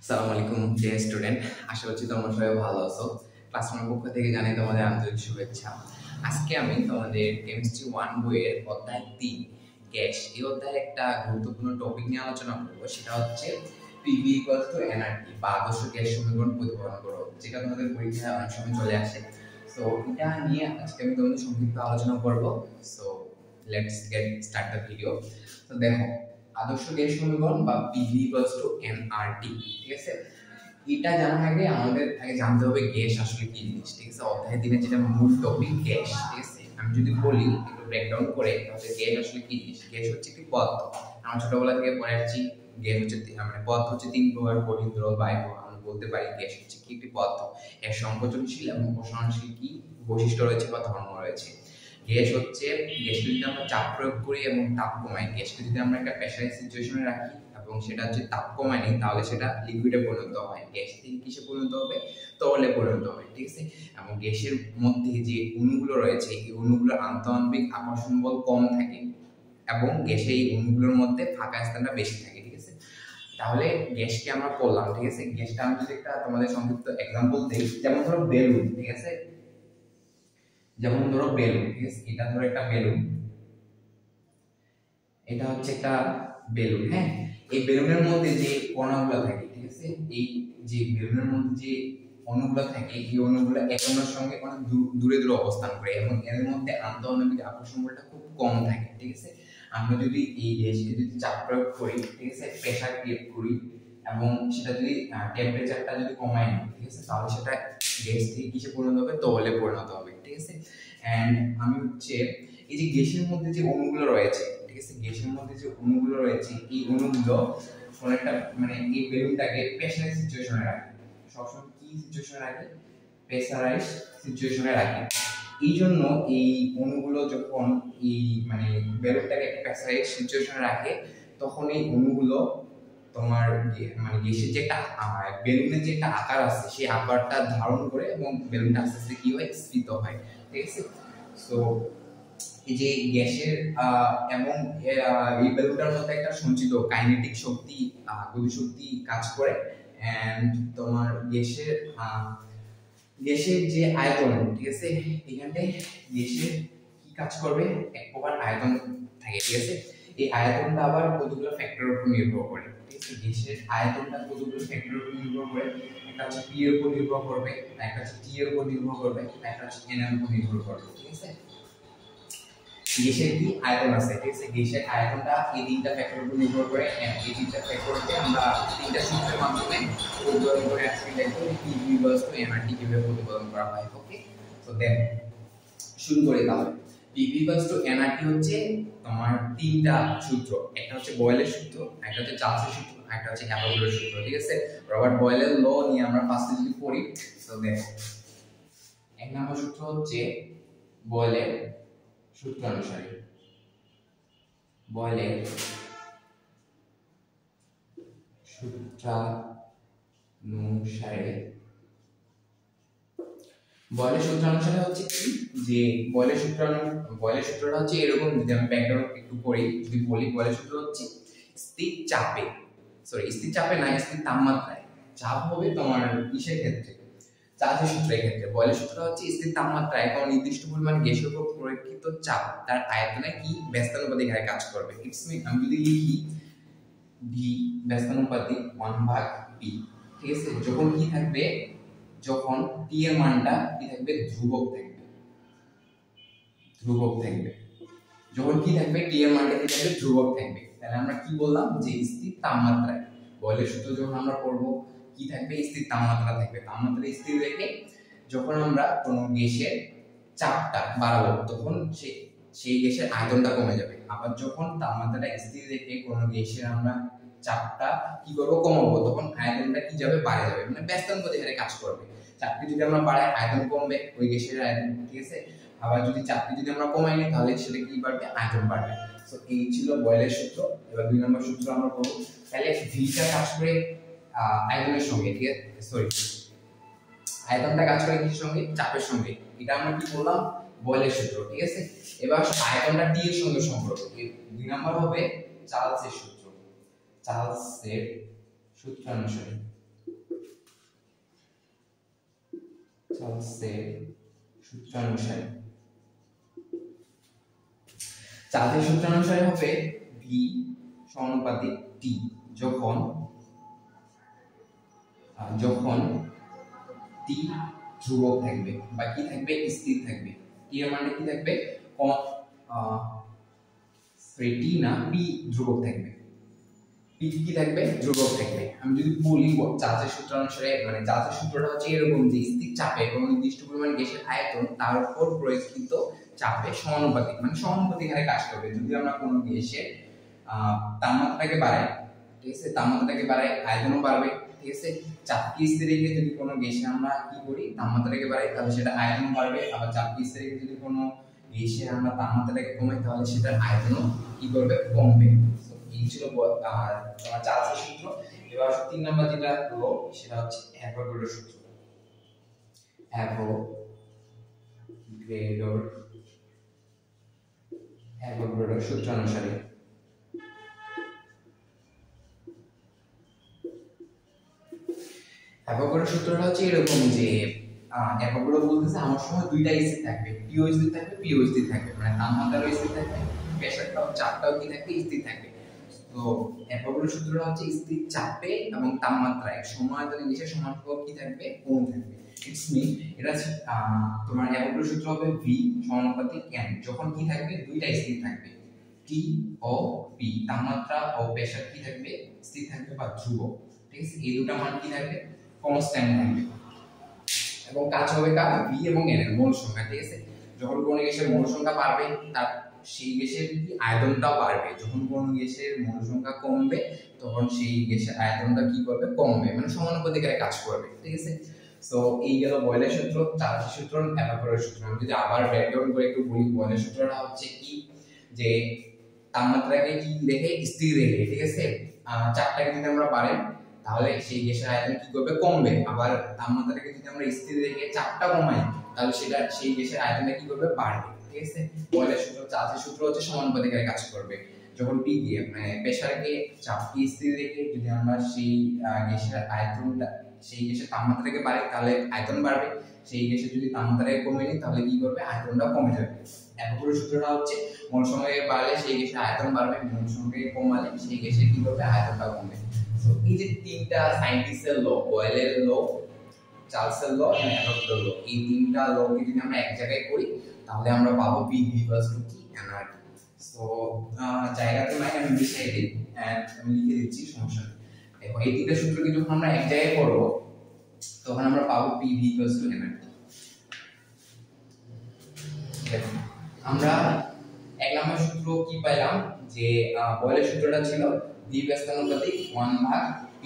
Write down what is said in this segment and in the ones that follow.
আসসালামু আলাইকুম dear student, আশা করছি তোমরা সবাই ভালো আছো। ক্লাসরুমের পক্ষ থেকে জানাই তোমাদের আন্তরিক শুভেচ্ছা। আজকে আমি তোমাদের কেমিস্ট্রি 1 বইয়ের অধ্যায় 3 গ্যাস এই অধ্যায়ে একটা গুরুত্বপূর্ণ টপিক নিয়ে আলোচনা করব। সেটা হচ্ছে পিভি ইকুয়ালস টু এনআরটি বা আদর্শ গ্যাস সমীকরণ প্রতিপাদন করো, যেটা তোমাদের পরীক্ষায় অনেক সময় চলে আসে। সো এটা নিয়ে আজকে আমি তোমাদের সংক্ষিপ্ত আলোচনা করব। So let's get start the video. তো দেখো, আদর্শ গ্যাস সমীকরণ বা পিভি ইকুয়ালস টু এনআরটি, ঠিক আছে? এটা জানার আগে আমাদের আগে জানতে হবে গ্যাস আসলে কি জিনিস, ঠিক আছে? অধ্যায় দিনে যেটা মূল টপিক গ্যাস, ঠিক আছে? আমি যদি বলি একটু ব্রেকডাউন করে, তাহলে গ্যাস আসলে কি জিনিস। গ্যাস হচ্ছে একটি পদার্থ। আমরা ছোটবেলা থেকে পড়ে আসছি গ্যাস হচ্ছে মানে পদার্থ হচ্ছে তিন প্রকার: কঠিন, তরল, বায়ু। আমরা বলতে পারি গ্যাস হচ্ছে কি একটি পদার্থ। এর সংকোচনশীল এবং প্রসারণশীল কি বৈশিষ্ট্য রয়েছে বা ধর্ম রয়েছে। গ্যাস হচ্ছে, গ্যাসকে যদি আমরা চাপ প্রয়োগ করি এবং তাপ কমাই, গ্যাসকে যদি আমরা একটা প্রেসারাইজ সিচুয়েশনে রাখি এবং সেটা যদি তাপ কমায় নিই, তাহলে সেটা লিকুইডে পরিণত হয়। গ্যাস থেকে কিসে পরিণত হবে? তরলে পরিণত হবে, ঠিক আছে? এবং গ্যাসের মধ্যে যে অণুগুলো রয়েছে, এই অণুগুলোর আন্তঃআণবিক আকর্ষণ বল কম থাকে এবং গ্যাসে এই অণুগুলোর মধ্যে ফাঁকা স্থানটা বেশি থাকে, ঠিক আছে? তাহলে গ্যাসকে আমরা পড়লাম, ঠিক আছে? গ্যাসটা আমি যদি একটা তোমাদের সংক্ষিপ্ত এক্সাম্পল দিই, যেমন ধরো বেলুন, ঠিক আছে? যেমন ধরো বেলুন, ঠিক আছে? এটা ধরো একটা বেলুন, এটা হচ্ছে একটা বেলুন, হ্যাঁ? এই বেলুনের মধ্যে যে কণাগুলো থাকে, ঠিক আছে? এই যে বেলুনের মধ্যে যে অণুগুলো থাকে, এই অণুগুলো এক অন্যের সঙ্গে অনেক দূরে দূরে অবস্থান করে এবং এর মধ্যে আন্তঃআণবিক আকর্ষণ বলটা খুব কম থাকে, ঠিক আছে? আমরা যদি এই গ্যাসকে যদি চাপ প্রয়োগ করি, ঠিক আছে, প্রেসার ক্রিয়েট করি এবং সেটা যদি টেম্পারেচারটা যদি কমাই নিই, ঠিক আছে, তাহলে সেটা গ্যাস থেকে কিসে পরিণত হবে? তরলে পরিণত হবে, ঠিক আছে? এন্ড আমি হচ্ছে এই যে গ্যাসের মধ্যে যে অণুগুলো রয়েছে, ঠিক আছে, গ্যাসের মধ্যে যে অণুগুলো রয়েছে, এই অণুগুলো কোন একটা মানে এই বেলুনটাকে প্রেসারাইজ সিচুয়েশনে রাখে। সবসময় কি সিচুয়েশনে রাখে? প্রেসারাইজ সিচুয়েশনে রাখে। এই জন্য এই অণুগুলো যখন এই মানে বেলুনটাকে প্রেসারাইজ সিচুয়েশনে রাখে, তখন এই অণুগুলো তোমার মানে গ্যাসের যে একটা বেলুনের যে একটা আকার আছে, সেই আকারটা ধারণ করে এবং বেলুনটা আস্তে আস্তে কি হয়? স্ফীত হয়, ঠিক আছে? সো এই যে গ্যাসের এবং এই বেলুনটার মধ্যে একটা সঞ্চিত কাইনেটিক শক্তি, গতিশক্তি কাজ করে। এন্ড তোমার গ্যাসের যে আয়তন, ঠিক আছে, এখানে গ্যাসের কি কাজ করবে? এক প্রকার আয়তন থাকে, ঠিক আছে? এই আয়তনটা আবার কতগুলো ফ্যাক্টরের উপর নির্ভর করে, ঠিক আছে? গ্যাসের আয়তনটা কতগুলো ফ্যাক্টরের উপর নির্ভর করে। একটা হচ্ছে পি এর উপর নির্ভর করবে, একটা হচ্ছে টি এর উপর নির্ভর করবে, একটা হচ্ছে এন এর উপর নির্ভর করবে, ঠিক আছে? গ্যাসের কি আয়তন আছে, ঠিক আছে? গ্যাসের আয়তনটা এই তিনটা ফ্যাক্টরের উপর নির্ভর করে। এই তিনটা ফ্যাক্টরকে আমরা তিনটা সূত্রের মাধ্যমে প্রতিপাদন করে আজকে দেখব পিভি ইকুয়ালস টু এনআরটি কিভাবে প্রতিপাদন করা হয়। ওকে, সো দেন শুরু করি তাহলে। পিভি ইকুয়ালস টু এনআরটি হচ্ছে তোমার তিনটা সূত্র। একটা হচ্ছে বয়েলের সূত্র, একটা হচ্ছে চার্লসের সূত্র, একটা হচ্ছে অ্যাভোগাড্রোর সূত্র, ঠিক আছে? রবার্ট বয়েলের ল নিয়ে আমরা ফার্স্টে যদি পড়ি, সো দেখো, এক নম্বর সূত্র হচ্ছে বয়েলের সূত্র অনুসারে, বয়েলের সূত্রানুসারে, বয়েলের সূত্র অনুসারে হচ্ছে কি যে বয়েলের সূত্রটা হচ্ছে এরকম। যদি আমি ব্যাকগ্রাউন্ড একটু পড়ি, যদি বলি, বয়েলের সূত্র হচ্ছে স্থির চাপে, স্থির চাপে না, স্থির তাপমাত্রায় চাপ হবে তোমার কিসের ক্ষেত্রে? চার্জের সূত্রের ক্ষেত্রে। বয়েলের সূত্র হচ্ছে স্থির তাপমাত্রায় কোনো নির্দিষ্ট পরিমাণ গ্যাসের উপর প্রয়োগকৃত চাপ তার আয়তনে কি ব্যস্তানুপাতিক হারে কাজ করবে। ইটস মিন আমি যদি লিখি ভি ব্যস্তানুপাতিক 1/p, ঠিক আছে? যখন কি থাকবে? যখন টি এর মানটা কি থাকবে? ধ্রুবক থাকবে, ধ্রুবক থাকবে। যখন কি থাকবে? টি এর মানটা কি থাকবে? ধ্রুবক থাকবে। তাহলে আমরা কি বললাম? যে স্থির তাপমাত্রায় বয়েলের সূত্র যখন আমরা পড়ব, কি থাকবে? স্থির তাপমাত্রা থাকবে। তাপমাত্রা স্থির রেখে যখন আমরা কোনো গ্যাসের চাপটা বাড়াবো, তখন সেই গ্যাসের আয়তনটা কমে যাবে। আবার যখন তাপমাত্রাটা স্থির রেখে কোনো গ্যাসের আমরা চাপটা কি করবো? কমাবো, তখন আয়তনটা কি যাবে? বাড়ে যাবে, মানে ব্যস্তানুপাতিক হারে কাজ করবে। চাপকে যদি আমরা বাড়াই, আয়তন কমবে, ওই গ্যাসের আয়তন, ঠিক আছে? আবার যদি চাপকে যদি আমরা কমাই নিই, তাহলে সেটা কি বাড়বে? আয়তন বাড়বে। সো এই ছিল বয়েলের সূত্র। এবার দুই নম্বর সূত্র আমরা করব। তাহলে ভিটা কাজ করে আয়তনের সঙ্গে, ঠিক আছে? আয়তনটা কাজ করে কিসের সঙ্গে? চাপের সঙ্গে। এটা আমরা কি বললাম? বয়েলের সূত্র, ঠিক আছে? এবার আয়তনটা টি এর সঙ্গে সম্পর্ক। দুই নাম্বার হবে চার্লসের সূত্র, চার্লসের সূত্র অনুসারে, চার্লসের সূত্রানুসারে চার্লসের সূত্রানুসারে হবে v সমানুপাতিক t যখন t ধ্রুবক থাকবে বা কি থাকবে স্থির থাকবে। t এর মানে কি থাকবে t না p ধ্রুবক থাকবে। p কি থাকবে ধ্রুবক থাকবে। আমি যদি বলি চার্লসের সূত্র অনুসারে মানে চার্লসের সূত্রটা হচ্ছে এরকম যে স্থির চাপে কোনো নির্দিষ্ট পরিমাণ গ্যাসের আয়তন তার উপর প্রয়োগকৃত চাপে সমানুপাতিক মানে সমানুপাতিক হারে কাজ করবে। যদি আমরা কোনো গ্যাসের তাপমাত্রাকে বাড়াই, ঠিক আছে, তাপমাত্রাকে বাড়াই আয়তনও বাড়বে, ঠিক আছে। চাপকে স্থির রেখে যদি কোনো গ্যাসে আমরা কি করি তাপমাত্রাকে বাড়াই তাহলে সেটা আয়তন বাড়বে, আবার চাপকে স্থির রেখে যদি কোনো গ্যাসে আমরা তাপমাত্রাকে কমাই তাহলে সেটার আয়তনও কি করবে কমবে। এই ছিল তোমার চার্লসের সূত্র। এবার 3 নাম্বার যেটা হলো সেটা হচ্ছে অ্যাভোগাড্রোর সূত্র। অ্যাভোগাড্রোর সূত্র অনুসারে অ্যাভোগাড্রোর সূত্রটা হচ্ছে এরকম যে অ্যাভোগাড্রো বলতেছে আমার সময় দুইটা স্থির থাকবে, টিও স্থির থাকবে পিও স্থির থাকবে, মানে তাপমাত্রাও স্থির থাকবে প্রেসারটাও চাপটাও কি থাকবে স্থির থাকবে। তো অ্যাভোগাড্রোর সূত্রটা হচ্ছে স্থির চাপে এবং তাপমাত্রায় সময়ান্তরে গ্যাসের সমানুপাতিক কি থাকবে কোণ থাকবে। ইটস মিন এটা তোমার অ্যাভোগাড্রোর সূত্র হবে v সমানুপাতিক n যখন কি থাকবে দুইটা স্থির থাকবে t ও p তাপমাত্রা ও প্রেসার কি থাকবে স্থির থাকবে বা ধ্রুবক, ঠিক আছে। এই দুটো মান কি থাকবে কনস্ট্যান্ট থাকবে এবং কাজ হবে কার v এবং n এর মোল সংখ্যা, ঠিক আছে। যখন কোন গ্যাসের মোল সংখ্যা বাড়বে তার সেই গ্যাসের কি আয়তনটাও বাড়বে, যখন কোন গ্যাসের মোল সংখ্যা কমবে তখন সেই গ্যাসের আয়তনটা কি করবে কমবে, মানে সমানুপাতিক হারে কাজ করবে, ঠিক আছে। সো এই গেল বয়লের সূত্র, চার্লসের সূত্র, অ্যাভোগাড্রোর সূত্র। আমি যদি আবার ব্রেকডাউন করে একটু বলি বয়লের সূত্রটা হচ্ছে কি যে তাপমাত্রাকে কি রেখে স্থির রেখে, ঠিক আছে, চাপটাকে যদি আমরা বাড়াই তাহলে সেই গ্যাসের আয়তন কি করবে কমবে, আবার তাপমাত্রাকে যদি আমরা স্থির রেখে চাপটা কমাই তাহলে সেটা সেই গ্যাসের আয়তনটা কি করবে বাড়বে, ঠিক আছে। বয়লের সূত্র চার্লসের সূত্র হচ্ছে সমানুপাতিক হারে কাজ করবে। যখন টি দিয়ে মানে প্রেসারকে চাপকে স্থির রেখে যদি আমরা সেই গ্যাসের আয়তনটা সেই গ্যাসের তাপমাত্রাকে বাড়াই তাহলে আয়তন বাড়বে, সেই গ্যাসের যদি তাপমাত্রাকে কমে নিই তাহলে কি করবে আয়তনটা কমে যাবে। অ্যাভোগাড্রোর সূত্রটা হচ্ছে মোল সংখ্যাকে বাড়ালে সেই গ্যাসের আয়তন বাড়বে, মোল সংখ্যাকে কমালে সেই গ্যাসের কি করবে আয়তনটা কমবে। সো এই যে তিনটা সায়েন্টিস্টের ল, বয়েলের ল, চার্লসের ল এন্ড অ্যাভোগাড্রোর ল, এই তিনটা লকে যদি আমরা এক জায়গায় করি তাহলে আমরা পাবো p কি এনআরটি। সো জায়গা তো নাই আমি লিখে দিই এন্ড আমি লিখে দিচ্ছি, সমস্যা নেই। দেখো এই তিনটা সূত্রকে যখন আমরা এক জায়গায় করব তখন আমরা পাবো p এনআরটি। দেখো আমরা এক নম্বর সূত্র কি পাইলাম যে বয়েলের সূত্রটা ছিল v ব্যস্তানুপাতিক 1/p,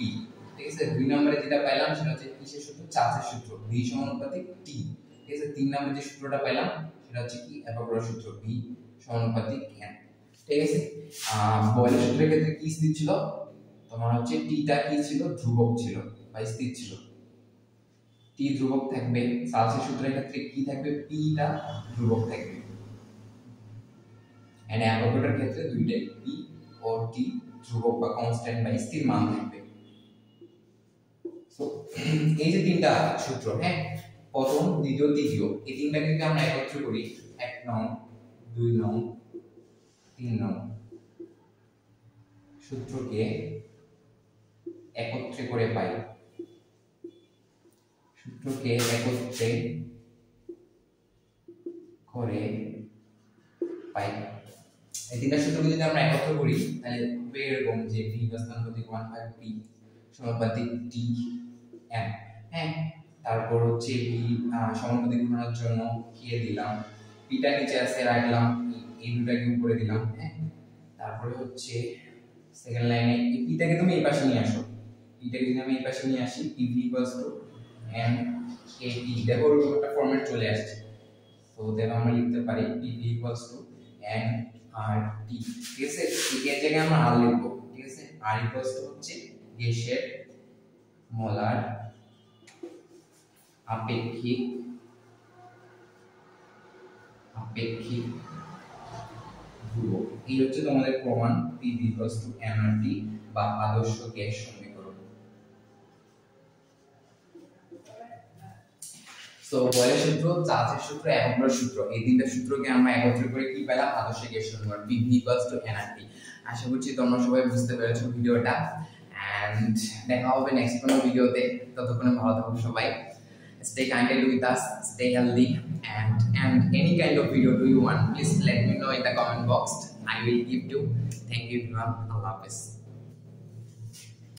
ঠিক আছে। দুই নম্বরে যেটা পাইলাম সেটা হচ্ছে কিসের সূত্র চার্লসের সূত্র v সমানুপাতিক t, ঠিক আছে। তিন নম্বরে যে সূত্রটা পাইলাম সেটা হচ্ছে কি অ্যাভোগাড্রোর সূত্র v সমানুপাতিক n, ঠিক আছে। বয়েলের সূত্রের ক্ষেত্রে কি স্থির ছিল তোমার হচ্ছে t টা কি ছিল ধ্রুবক ছিল বা স্থির ছিল, t ধ্রুবক থাকবে। চার্লসের সূত্রের ক্ষেত্রে কি থাকবে p টা ধ্রুবক থাকবে এন্ড অ্যাভোগাড্রোর ক্ষেত্রে দুইটাই p ও t ধ্রুবক বা কনস্ট্যান্ট বা স্থির মান থাকবে। সো এই যে তিনটা সূত্র, হ্যাঁ, প্রথম দ্বিতীয় তৃতীয়, এই তিনটাকে যদি আমরা একত্র করি 1 নং 2 নং 3 নং সূত্রকে একত্রে করে পাই, সূত্রকে একত্রে করে পাই। এই তিনটা সূত্রকে যদি আমরা একত্র করি তাহলে হবে এরকম যে v ব্যস্তানুপাতিক 1/p সমানুপাতিক t n, হ্যাঁ। তারপর হচ্ছে v সমানুপাতিক ঘূর্ণনের জন্য কি দিলাম p টা নিচে আছে রাখলাম, এই দুটাকে উপরে দিলাম, হ্যাঁ। তারপরে হচ্ছে সেকেন্ড লাইনে এই p টাকে তুমি এই পাশে নিয়ে আসো, p টাকে যদি আমি এই পাশে নিয়ে আসি pv n kT, দেখো এরকম একটা ফরম্যাট চলে আসছে। তো দেখো আমরা লিখতে পারি pv n RT, ঠিক আছে। এর জায়গায় আমরা r লিখবো, ঠিক আছে। r হচ্ছে গ্যাসের মোলার আপেক্ষিক ধ্রুবক। এই হচ্ছে তোমাদের প্রমাণ pv nRT বা আদর্শ গ্যাস সমীকরণ। সো বয়েলের সূত্র, চার্লসের সূত্র, অ্যাভোগাড্রোর সূত্র, এই তিনটা সূত্রকে আমরা একত্রিত করে কি পেলাম? আদর্শ গ্যাস সমীকরণ PV = nRT। আশা করছি তোমরা সবাই বুঝতে পেরেছো ভিডিওটা, এন্ড দেখা হবে নেক্সট কোনো ভিডিওতে। ততক্ষণে ভালো থাকো সবাই, stay connected with us, stay healthy, and any kind of video do you want, please let me know in the comment box. I will give you. Thank you everyone. Allah Hafiz.